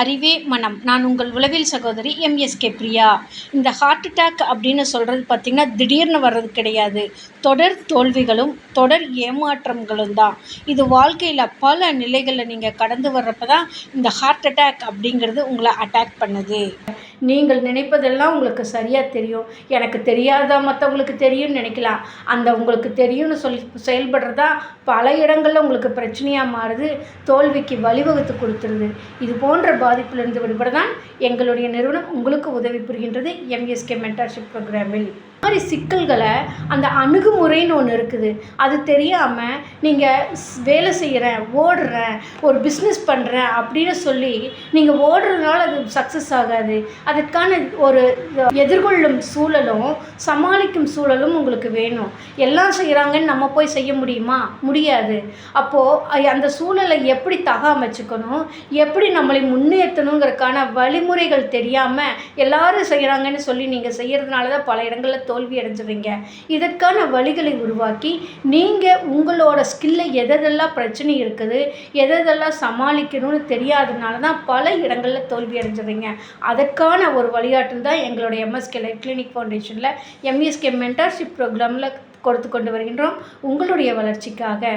அறிவே மனம். நான் உங்கள் உளவியல் சகோதரி எம்எஸ்கே பிரியா. இந்த ஹார்ட் அட்டாக் அப்படின்னு சொல்கிறது பார்த்திங்கன்னா திடீர்னு வர்றது கிடையாது. தொடர் தோல்விகளும் தொடர் ஏமாற்றங்களும் தான். இது வாழ்க்கையில் பல நிலைகளில் நீங்கள் கடந்து வர்றப்ப தான் இந்த ஹார்ட் அட்டாக் அப்படிங்கிறது உங்களை அட்டாக் பண்ணுது. நீங்கள் நினைப்பதெல்லாம் உங்களுக்கு சரியாக தெரியும். எனக்கு தெரியாதா மற்றவங்களுக்கு தெரியும்னு நினைக்கலாம். அந்த உங்களுக்கு தெரியும்னு சொல்லி செயல்படுறதா பல இடங்களில் உங்களுக்கு பிரச்சனையாக மாறுது. தோல்விக்கு வழிவகுத்து கொடுத்துருது. இது போன்ற பாதிப்பிலிருந்து விடுபட தான் எங்களுடைய நிறுவனம் உங்களுக்கு உதவி புரிகின்றது எம்எஸ்கே மென்டார்ஷிப் ப்ரோக்ராமில். இந்த மாதிரி சிக்கல்களை அந்த அணுகுமுறைன்னு ஒன்று இருக்குது. அது தெரியாமல் நீங்கள் வேலை செய்கிறேன், ஓடுறேன், ஒரு பிஸ்னஸ் பண்ணுறேன் அப்படின்னு சொல்லி நீங்கள் ஓடுறதுனால அது சக்ஸஸ் ஆகாது. அதற்கான ஒரு எதிர்கொள்ளும் சூழலும் சமாளிக்கும் சூழலும் உங்களுக்கு வேணும். எல்லாம் செய்கிறாங்கன்னு நம்ம போய் செய்ய முடியுமா? முடியாது. அப்போது அந்த சூழலை எப்படி அமைச்சுக்கணும், எப்படி நம்மளை முன்னேற்றணுங்கிறதுக்கான வழிமுறைகள் தெரியாமல் எல்லாரும் செய்கிறாங்கன்னு சொல்லி நீங்கள் செய்கிறதுனால தான் பல இடங்களில் தோல்வி அடைஞ்சிடுறீங்க. இதற்கான வழிகளை உருவாக்கி நீங்கள் உங்களோட ஸ்கில்லை எதெல்லாம் பிரச்சனை இருக்குது, எதெல்லாம் சமாளிக்கணும்னு தெரியாததுனால தான் பல இடங்களில் தோல்வி அடைஞ்சிடுறீங்க. அதற்கான ஒரு வழிகாட்டல் தான் எங்களுடைய எம்எஸ்கே லைஃப் கிளினிக் ஃபவுண்டேஷனில் எம்எஸ்கே மென்டார்ஷிப் ப்ரோக்ராமில் கொடுத்து கொண்டு வருகின்றோம் உங்களுடைய வளர்ச்சிக்காக.